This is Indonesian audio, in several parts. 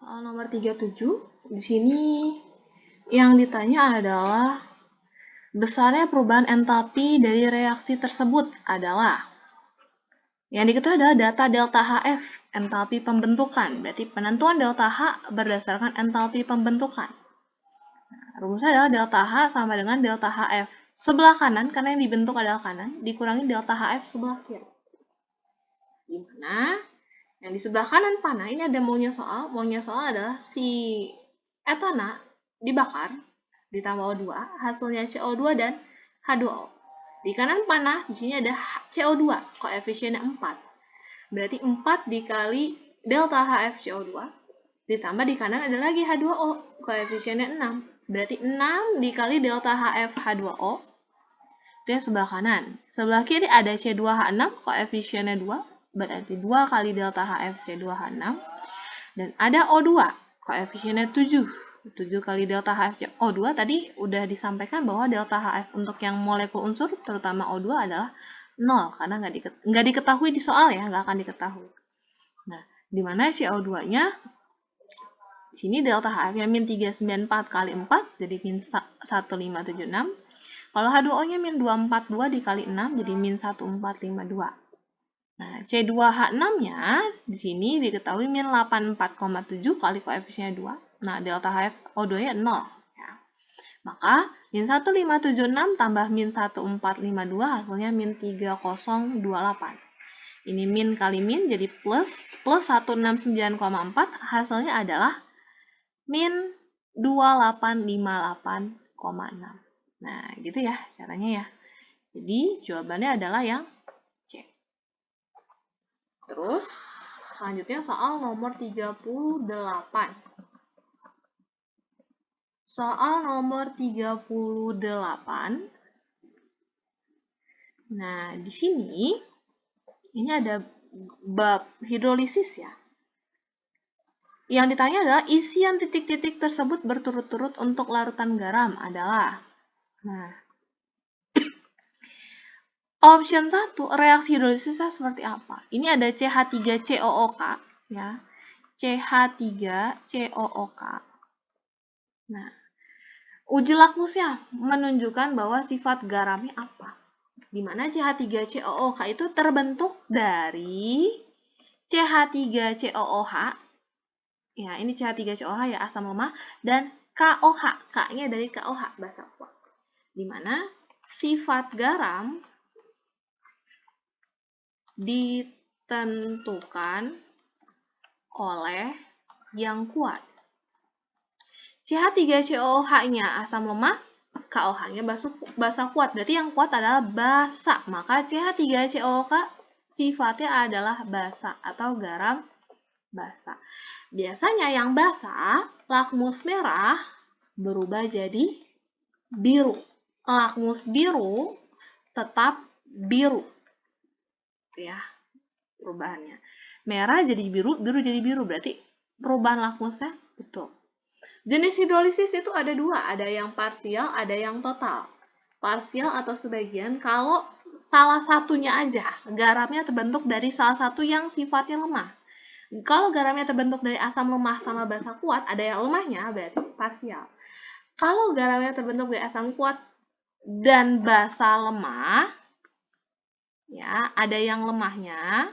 Soal nomor 37, di sini yang ditanya adalah besarnya perubahan entalpi dari reaksi tersebut adalah yang diketahui adalah data delta HF, entalpi pembentukan. Berarti penentuan delta H berdasarkan entalpi pembentukan. Rumusnya adalah delta H sama dengan delta HF. Sebelah kanan, karena yang dibentuk adalah kanan, dikurangi delta HF sebelah kiri. Dimana yang di sebelah kanan panah, ini ada maunya soal. Maunya soal adalah si etana dibakar, ditambah O2, hasilnya CO2 dan H2O. Di kanan panah, di sini ada CO2, koefisiennya 4. Berarti 4 dikali delta HF CO2, ditambah di kanan ada lagi H2O, koefisiennya 6. Berarti 6 dikali delta HF H2O, itu yang sebelah kanan. Sebelah kiri ada C2H6, koefisiennya 2, berarti 2 kali delta HF C2H6. Dan ada O2, koefisiennya 7. 7 kali delta HF O2 tadi udah disampaikan bahwa delta HF untuk yang molekul unsur, terutama O2 adalah 0, karena nggak diketahui di soal ya, nggak akan diketahui. Nah, di mana CO2-nya, sini delta HF-nya min 394 kali 4, jadi min 1576. Kalau H2O-nya min 242 dikali 6, jadi min 1452. Nah, C2H6-nya di sini diketahui min 84,7 kali koefisiennya 2. Nah, delta HF O2-nya 0. Ya. Maka, min 1576 tambah min 1452 hasilnya min 3028. Ini min kali min jadi plus 169,4 hasilnya adalah min 2858,6. Nah, gitu ya caranya ya. Jadi, jawabannya adalah yang C. Terus, selanjutnya soal nomor 38. Soal nomor 38. Nah, di sini ini ada bab hidrolisis ya. Yang ditanya adalah isian titik-titik tersebut berturut-turut untuk larutan garam adalah. Nah, option 1, reaksi hidrolisisnya seperti apa? Ini ada CH3COOK ya. CH3COOK. Nah, uji lakmusnya menunjukkan bahwa sifat garamnya apa? Di mana CH3COOK itu terbentuk dari CH3COOH. Ya, ini CH3COOH ya, asam lemah, dan KOH. K-nya dari KOH, basa kuat. Di mana sifat garam ditentukan oleh yang kuat. CH3COOH-nya asam lemah, KOH-nya basa kuat. Berarti yang kuat adalah basa. Maka CH3COOK sifatnya adalah basa atau garam basa. Biasanya yang basa, lakmus merah berubah jadi biru. Lakmus biru tetap biru. Ya, perubahannya. Merah jadi biru, biru jadi biru. Berarti perubahan lakmusnya betul. Jenis hidrolisis itu ada dua, ada yang parsial, ada yang total. Parsial atau sebagian kalau salah satunya aja, garamnya terbentuk dari salah satu yang sifatnya lemah. Kalau garamnya terbentuk dari asam lemah sama basa kuat, ada yang lemahnya, berarti parsial. Kalau garamnya terbentuk dari asam kuat dan basa lemah, ya, ada yang lemahnya,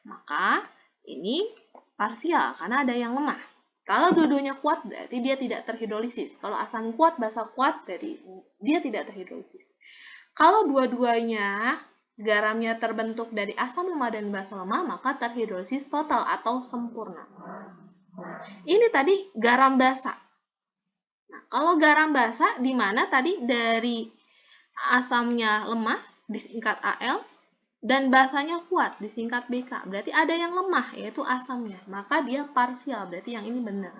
maka ini parsial, karena ada yang lemah. Kalau dua-duanya kuat, berarti dia tidak terhidrolisis. Kalau asam kuat, basa kuat, berarti dia tidak terhidrolisis. Kalau dua-duanya garamnya terbentuk dari asam lemah dan basa lemah, maka terhidrolisis total atau sempurna. Nah, ini tadi garam basa. Nah, kalau garam basa, di mana tadi dari asamnya lemah, disingkat Al, dan basanya kuat, disingkat BK. Berarti ada yang lemah, yaitu asamnya. Maka dia parsial, berarti yang ini benar.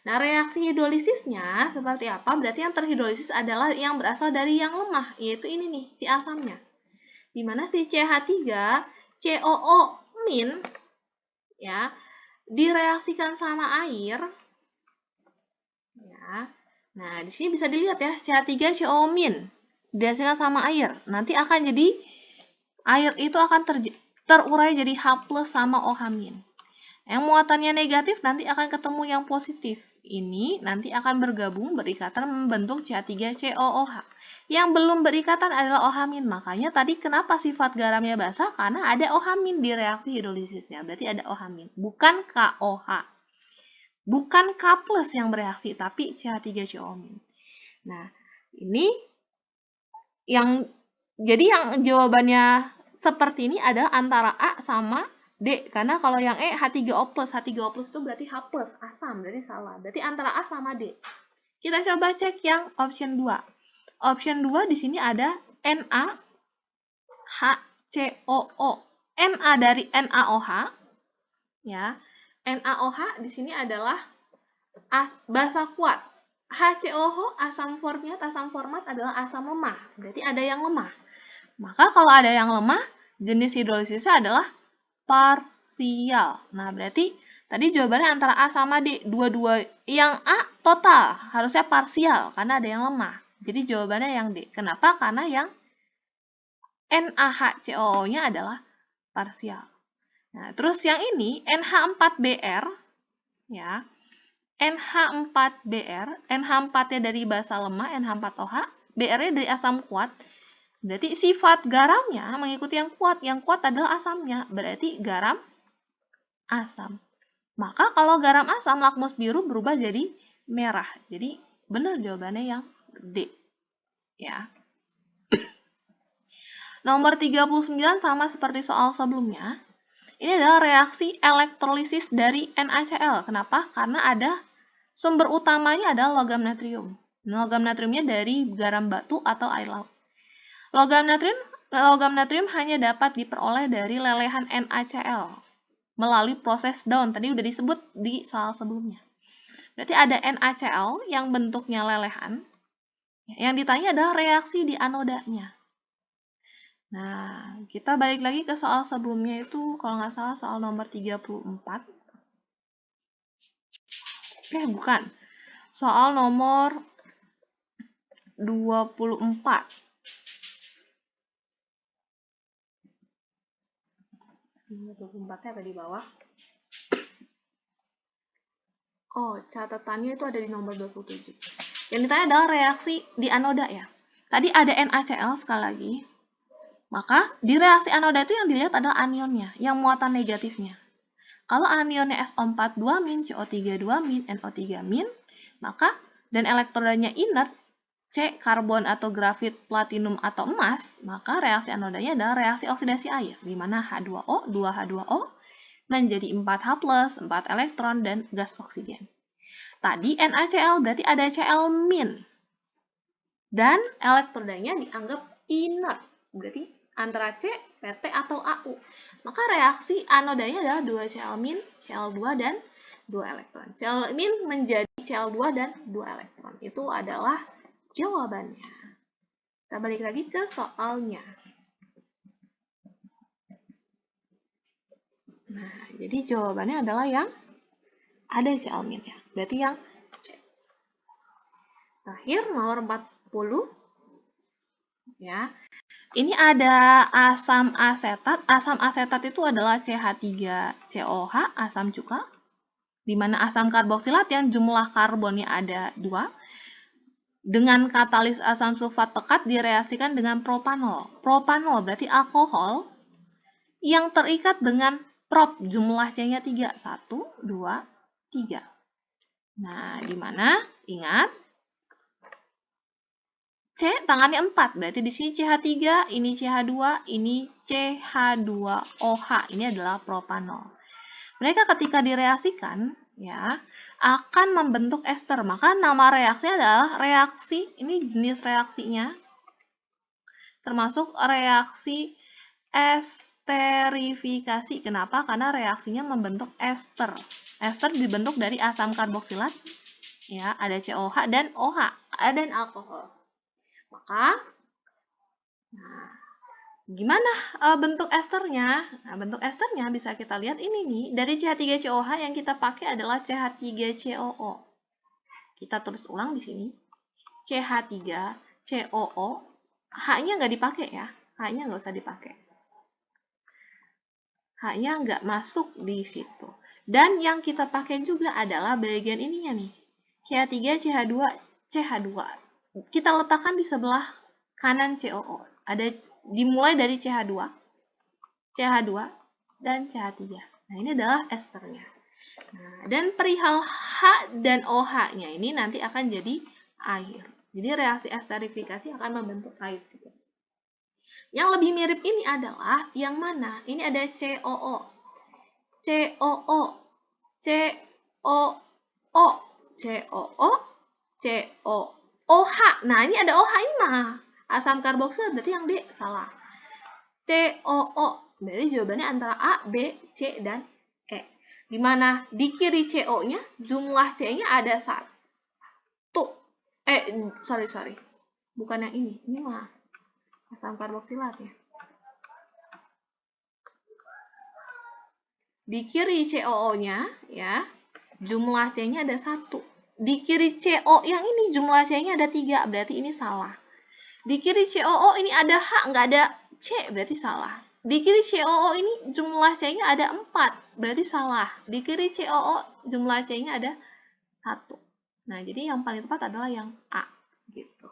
Nah, reaksi hidrolisisnya seperti apa? Berarti yang terhidrolisis adalah yang berasal dari yang lemah, yaitu ini nih, si asamnya. Di mana si CH3COO min ya direaksikan sama air ya. Nah, di sini bisa dilihat ya, CH3COO min direaksikan sama air. Nanti akan jadi air itu akan terurai jadi H+ sama OH min. Yang muatannya negatif nanti akan ketemu yang positif. Ini nanti akan bergabung berikatan membentuk CH3COOH. Yang belum berikatan adalah OH-. Makanya tadi kenapa sifat garamnya basa? Karena ada OH- di reaksi hidrolisisnya. Berarti ada OH-, bukan KOH. Bukan K+ yang bereaksi, tapi CH3COO-. Nah, ini jadi yang jawabannya seperti ini adalah antara A sama D. Karena kalau yang E H3O+, H3O+ itu berarti H+, asam, berarti salah. Berarti antara A sama D. Kita coba cek yang option 2. Option 2 di sini ada NaHCOO. Na dari NaOH, ya. NaOH di sini adalah basa kuat. HCOO asam format adalah asam lemah. Berarti ada yang lemah. Maka kalau ada yang lemah, jenis hidrolisisnya adalah parsial. Nah, berarti tadi jawabannya antara A sama D. Dua-dua yang A total, harusnya parsial karena ada yang lemah. Jadi jawabannya yang D. Kenapa? Karena yang NaHCOO-nya adalah parsial. Nah, terus yang ini NH4Br, ya. NH4Br, NH4-nya dari basa lemah, NH4OH, Br-nya dari asam kuat. Berarti sifat garamnya mengikuti yang kuat. Yang kuat adalah asamnya, berarti garam asam. Maka kalau garam asam, lakmus biru berubah jadi merah. Jadi benar jawabannya yang D. Ya. Nomor 39 sama seperti soal sebelumnya. Ini adalah reaksi elektrolisis dari NaCl. Kenapa? Karena ada sumber utamanya adalah logam natrium. Logam natriumnya dari garam batu atau air laut. Logam natrium hanya dapat diperoleh dari lelehan NaCl melalui proses Down. Tadi udah disebut di soal sebelumnya. Berarti ada NaCl yang bentuknya lelehan. Yang ditanya adalah reaksi di anodanya. Nah, kita balik lagi ke soal sebelumnya itu, kalau nggak salah soal nomor 34. Bukan. Soal nomor 24. 24-nya ada di bawah. Oh, catatannya itu ada di nomor 27. Yang ditanya adalah reaksi di anoda ya. Tadi ada NaCl sekali lagi. Maka di reaksi anoda itu yang dilihat adalah anionnya, yang muatan negatifnya. Kalau anionnya SO4 2-, CO3 2-, NO3-, maka dan elektrodanya inert, C karbon atau grafit, platinum atau emas, maka reaksi anodanya adalah reaksi oksidasi air, di mana H2O, 2H2O menjadi 4H+, 4 elektron dan gas oksigen. Tadi NaCl berarti ada Cl-. Dan elektrodanya dianggap inert, berarti antara C, PT, atau AU. Maka reaksi anodanya adalah 2 Cl-, Cl2 dan 2 elektron. Cl- menjadi Cl2 dan 2 elektron. Itu adalah jawabannya. Kita balik lagi ke soalnya. Nah, jadi jawabannya adalah yang ada Cl- ya. Berarti yang C. Terakhir, nomor 40. Ya. Ini ada asam asetat. Asam asetat itu adalah CH3COH, asam cuka. Di mana asam karboksilat yang jumlah karbonnya ada 2. Dengan katalis asam sulfat pekat direaksikan dengan propanol. Propanol berarti alkohol yang terikat dengan prop, jumlah C-nya 3. 1, 2, 3. Nah, di mana? Ingat, C tangannya 4, berarti di sini CH3, ini CH2, ini CH2OH. Ini adalah propanol. Mereka ketika direaksikan, ya, akan membentuk ester. Maka nama reaksinya adalah reaksi, ini jenis reaksinya, termasuk reaksi esterifikasi. Kenapa? Karena reaksinya membentuk ester. Ester dibentuk dari asam karboksilat, ya, ada COH dan OH, dan alkohol. Maka, nah, gimana bentuk esternya? Nah, bentuk esternya bisa kita lihat ini nih. Dari CH3COH yang kita pakai adalah CH3COO. Kita tulis ulang di sini. CH3COO. H-nya nggak dipakai ya. H-nya nggak usah dipakai. H-nya nggak masuk di situ. Dan yang kita pakai juga adalah bagian ininya nih. CH3, CH2, CH2. Kita letakkan di sebelah kanan COO. Ada dimulai dari CH2, CH2, dan CH3. Nah, ini adalah esternya. Nah, dan perihal H dan OH-nya ini nanti akan jadi air. Jadi reaksi esterifikasi akan membentuk air juga. Yang lebih mirip ini adalah yang mana? Ini ada COO. COO. COO. COO. COOH. Nah, ini ada OH ini mah. Asam karboksila berarti yang D salah. COO. Berarti jawabannya antara A, B, C, dan E. Dimana di kiri CO-nya jumlah C-nya ada 1. Sorry. Bukan yang ini. Ini mah asam karboksilat ya. Di kiri COO-nya ya, jumlah C-nya ada 1. Di kiri CO yang ini jumlah C-nya ada 3, berarti ini salah. Di kiri COO ini ada H, nggak ada C, berarti salah. Di kiri COO ini jumlah C-nya ada 4, berarti salah. Di kiri COO jumlah C-nya ada 1. Nah, jadi yang paling tepat adalah yang A, gitu.